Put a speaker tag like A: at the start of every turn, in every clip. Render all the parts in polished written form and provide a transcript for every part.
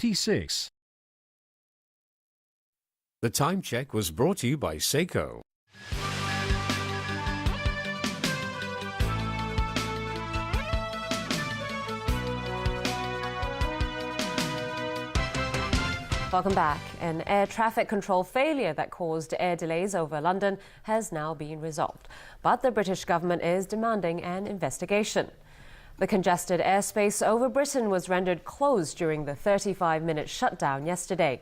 A: 26.
B: The time check was brought to you by Seiko.
C: Welcome back. An air traffic control failure that caused air delays over London has now been resolved, but the British government is demanding an investigation. The congested airspace over Britain was rendered closed during the 35-minute shutdown yesterday.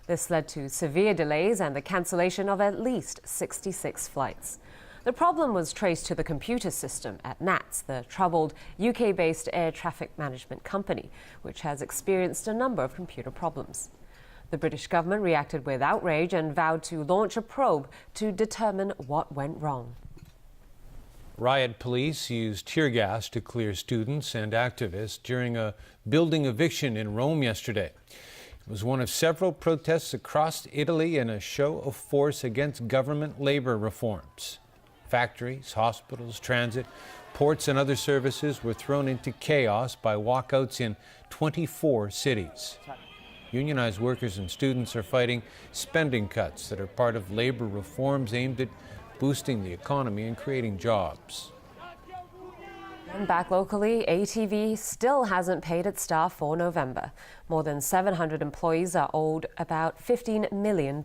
C: This led to severe delays and the cancellation of at least 66 flights. The problem was traced to the computer system at NATS, the troubled UK-based air traffic management company, which has experienced a number of computer problems. The British government reacted with outrage and vowed to launch a probe to determine what went wrong.
D: Riot police used tear gas to clear students and activists during a building eviction in Rome yesterday. It was one of several protests across Italy in a show of force against government labor reforms. Factories, hospitals, transit, ports and other services were thrown into chaos by walkouts in 24 cities. Unionized workers and students are fighting spending cuts that are part of labor reforms aimed at boosting the economy and creating jobs.
C: And back locally, ATV still hasn't paid its staff for November. More than 700 employees are owed about $15 million.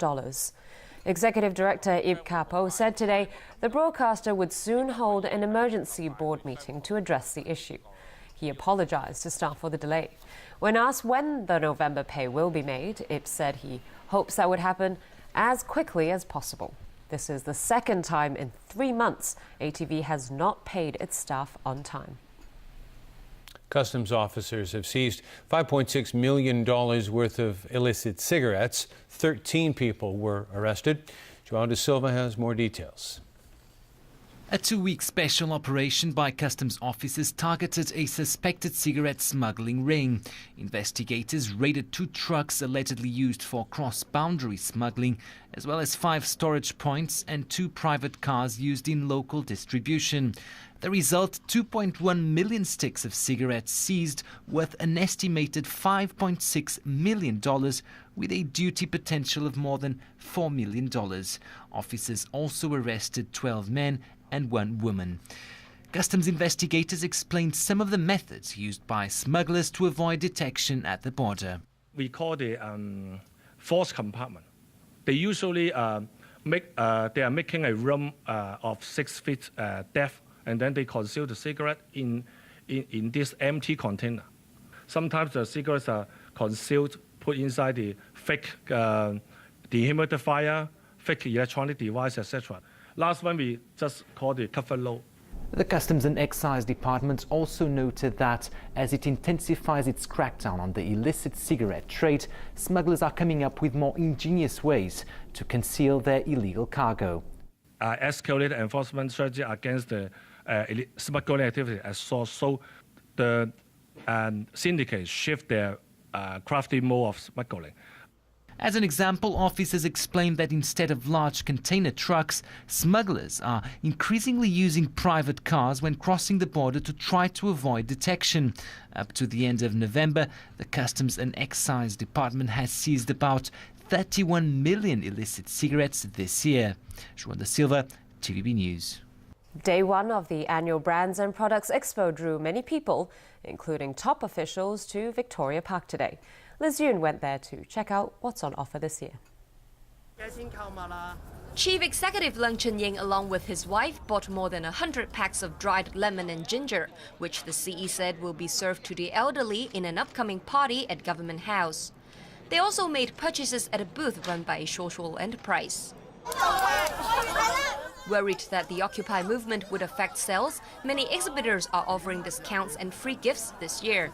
C: Executive Director Ib Capo said today the broadcaster would soon hold an emergency board meeting to address the issue. He apologized to staff for the delay. When asked when the November pay will be made, Ib said he hopes that would happen as quickly as possible. This is the second time in 3 months ATV has not paid its staff on time.
D: Customs officers have seized $5.6 million worth of illicit cigarettes. 13 people were arrested. João da Silva has more details.
E: A 2-week special operation by customs officers targeted a suspected cigarette smuggling ring. Investigators raided 2 trucks allegedly used for cross-boundary smuggling, as well as 5 storage points and 2 private cars used in local distribution. The result, 2.1 million sticks of cigarettes seized, worth an estimated $5.6 million, with a duty potential of more than $4 million. Officers also arrested 12 men and 1 woman. Customs investigators explained some of the methods used by smugglers to avoid detection at the border.
F: We call the forced compartment. They usually they are making a room of 6 feet depth, and then they conceal the cigarette in this empty container. Sometimes the cigarettes are concealed, put inside the fake dehumidifier, fake electronic device, etc. Last one we just call the cover load.
G: The Customs and Excise Department also noted that as it intensifies its crackdown on the illicit cigarette trade, smugglers are coming up with more ingenious ways to conceal their illegal cargo.
F: Escalated enforcement strategy against the smuggling activity as source, so the syndicates shift their crafty mode of smuggling.
E: As an example, officers explained that instead of large container trucks, smugglers are increasingly using private cars when crossing the border to try to avoid detection. Up to the end of November, the Customs and Excise Department has seized about 31 million illicit cigarettes this year. João da Silva, TVB News.
C: Day 1 of the annual Brands and Products Expo drew many people, including top officials, to Victoria Park today. Liz Yun went there to check out what's on offer this year.
H: Chief Executive Leung Chun-ying, along with his wife, bought more than 100 packs of dried lemon and ginger, which the CE said will be served to the elderly in an upcoming party at Government House. They also made purchases at a booth run by a social enterprise. Worried that the Occupy movement would affect sales, many exhibitors are offering discounts and free gifts this year.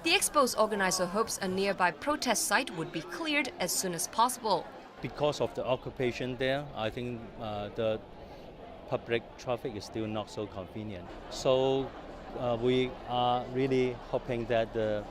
H: The expo's organizer hopes a nearby protest site would be cleared as soon as possible.
I: Because of the occupation there, I think the public traffic is still not so convenient. So we are really hoping that the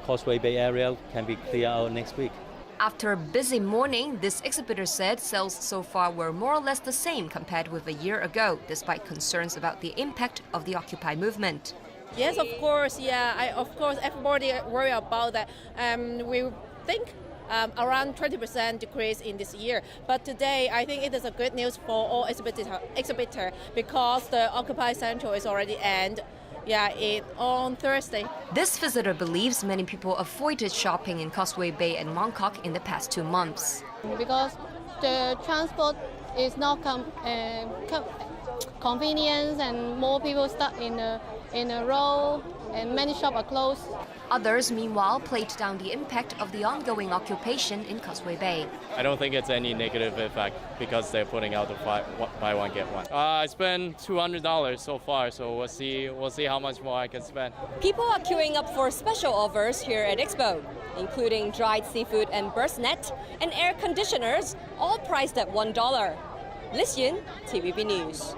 I: Causeway Bay area can be cleared out next week.
H: After a busy morning, this exhibitor said sales so far were more or less the same compared with a year ago, despite concerns about the impact of the Occupy movement.
A: Yes, of course. Yeah, of course, everybody worry about that. We think around 20% decrease in this year. But today, I think it is a good news for all exhibitors because the Occupy Central is already end. On Thursday.
H: This visitor believes many people avoided shopping in Causeway Bay and Mongkok in the past 2 months.
A: Because the transport is not convenience and more people stuck in a row and many shops are closed.
H: Others, meanwhile, played down the impact of the ongoing occupation in Causeway Bay.
J: I don't think it's any negative effect because they're putting out the buy one get one. I spent $200 so far, so we'll see how much more I can spend.
K: People are queuing up for special offers here at Expo, including dried seafood and burst net and air conditioners, all priced at $1. Liz Yin, TVB News.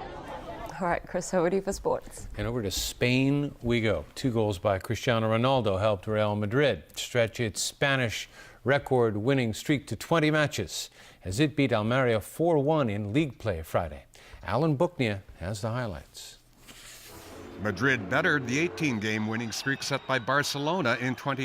C: All right, Chris, over to you for sports.
D: And over to Spain we go. 2 goals by Cristiano Ronaldo helped Real Madrid stretch its Spanish record-winning streak to 20 matches as it beat Almeria 4-1 in league play Friday. Alan Booknia has the highlights.
L: Madrid bettered the 18-game winning streak set by Barcelona in 20